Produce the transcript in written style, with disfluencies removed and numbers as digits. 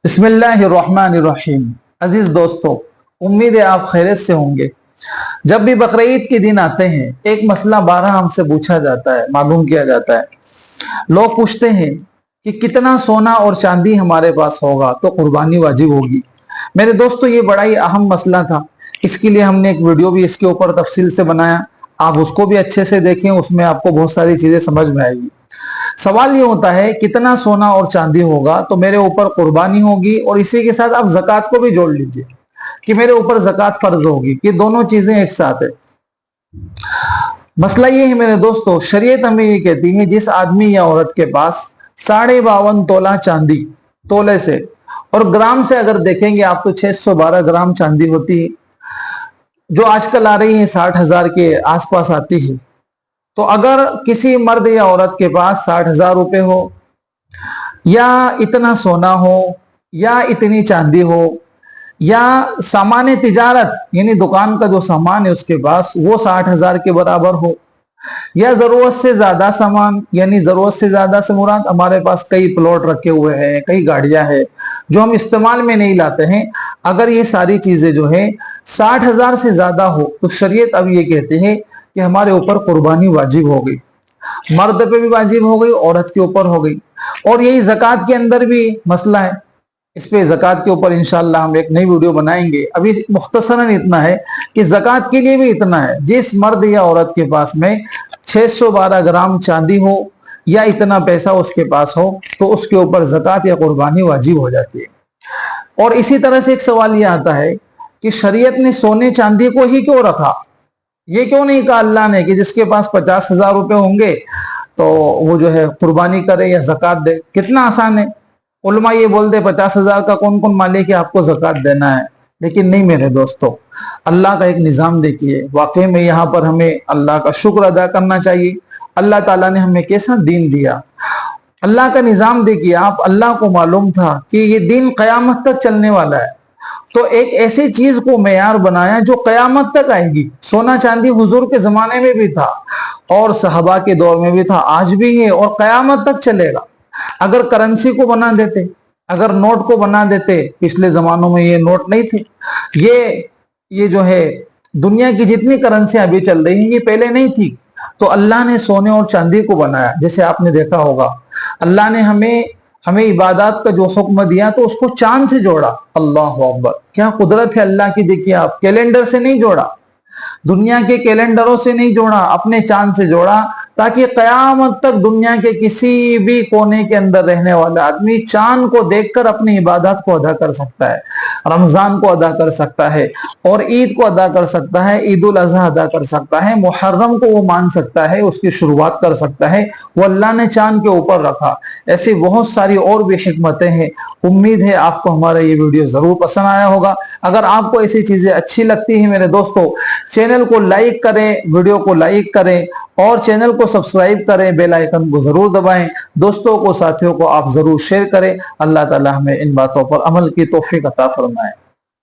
बिस्मिल्लाहिर्रहमानिर्रहीम। अजीज दोस्तों, उम्मीद है आप खैरियत से होंगे। जब भी बकरीद के दिन आते हैं एक मसला बारहा हमसे पूछा जाता है, मालूम किया जाता है। लोग पूछते हैं कि कितना सोना और चांदी हमारे पास होगा तो कुर्बानी वाजिब होगी। मेरे दोस्तों, ये बड़ा ही अहम मसला था। इसके लिए हमने एक वीडियो भी इसके ऊपर तफसील से बनाया। आप उसको भी अच्छे से देखें, उसमें आपको बहुत सारी चीजें समझ में आएगी। सवाल ये होता है कितना सोना और चांदी होगा तो मेरे ऊपर कुर्बानी होगी, और इसी के साथ आप ज़कात को भी जोड़ लीजिए कि मेरे ऊपर ज़कात फर्ज होगी, कि दोनों चीजें एक साथ है। मसला ये है मेरे दोस्तों, शरीयत हमें ये कहती है जिस आदमी या औरत के पास 52.5 तोला चांदी, तोले से और ग्राम से अगर देखेंगे आप तो 612 ग्राम चांदी होती है, जो आजकल आ रही है 60,000 के आसपास आती है। तो अगर किसी मर्द या औरत के पास 60,000 रुपए हो, या इतना सोना हो, या इतनी चांदी हो, या सामान तिजारत यानी दुकान का जो सामान है उसके पास वो 60,000 के बराबर हो, या जरूरत से ज्यादा सामान, यानी जरूरत से ज्यादा से मुराद हमारे पास कई प्लॉट रखे हुए हैं, कई गाड़ियां हैं जो हम इस्तेमाल में नहीं लाते हैं, अगर ये सारी चीजें जो है 60,000 से ज्यादा हो तो शरीयत अब ये कहते हैं कि हमारे ऊपर कुर्बानी वाजिब हो गई। मर्द पे भी वाजिब हो गई, औरत के ऊपर हो गई। और यही ज़कात के अंदर भी मसला है। इस पे ज़कात के ऊपर इंशाअल्लाह हम एक नई वीडियो बनाएंगे। अभी मुख्तसरन इतना है कि ज़कात के लिए भी इतना है, जिस मर्द या औरत के पास में 612 ग्राम चांदी हो या इतना पैसा उसके पास हो तो उसके ऊपर ज़कात या कुर्बानी वाजिब हो जाती है। और इसी तरह से एक सवाल ये आता है कि शरीयत ने सोने चांदी को ही क्यों रखा? ये क्यों नहीं कहा अल्लाह ने कि जिसके पास 50,000 रुपए होंगे तो वो जो है कुर्बानी करे या ज़कात दे? कितना आसान है। उलमा ये बोल दे 50,000 का कौन कौन मालिक है, आपको ज़कात देना है। लेकिन नहीं मेरे दोस्तों, अल्लाह का एक निज़ाम देखिए। वाकई में यहाँ पर हमें अल्लाह का शुक्र अदा करना चाहिए। अल्लाह ताला ने हमें कैसा दीन दिया, अल्लाह का निज़ाम देखिए आप। अल्लाह को मालूम था कि ये दीन क़यामत तक चलने वाला है, तो एक ऐसी चीज को मेयार बनाया जो कयामत तक आएगी। सोना चांदी हुजूर के जमाने में भी था और सहाबा के दौर में भी था, आज भी है और कयामत तक चलेगा। अगर करेंसी को बना देते, अगर नोट को बना देते, पिछले जमानों में ये नोट नहीं थे, ये जो है दुनिया की जितनी करेंसी अभी चल रही है ये पहले नहीं थी। तो अल्लाह ने सोने और चांदी को बनाया। जैसे आपने देखा होगा अल्लाह ने हमें इबादत का जो हुक्म दिया तो उसको चांद से जोड़ा। अल्लाह अकबर, क्या कुदरत है अल्लाह की। देखिए आप, कैलेंडर से नहीं जोड़ा, दुनिया के कैलेंडरों से नहीं जोड़ा, अपने चांद से जोड़ा, ताकि कयामत तक दुनिया के किसी भी कोने के अंदर रहने वाला आदमी चांद को देखकर अपनी इबादत को अदा कर सकता है, रमजान को अदा कर सकता है, और ईद को अदा कर सकता है, ईद उल अज़हा अदा कर सकता है, मुहर्रम को वो मान सकता है, उसकी शुरुआत कर सकता है। वो अल्लाह ने चांद के ऊपर रखा। ऐसी बहुत सारी और भी हिकमतें हैं। उम्मीद है आपको हमारा ये वीडियो जरूर पसंद आया होगा। अगर आपको ऐसी चीजें अच्छी लगती हैं मेरे दोस्तों, चैनल को लाइक करें, वीडियो को लाइक करें और चैनल को सब्सक्राइब करें, बेल आइकन को जरूर दबाएं। दोस्तों को, साथियों को आप जरूर शेयर करें। अल्लाह ताला हमें इन बातों पर अमल की तौफीक अता फरमाए।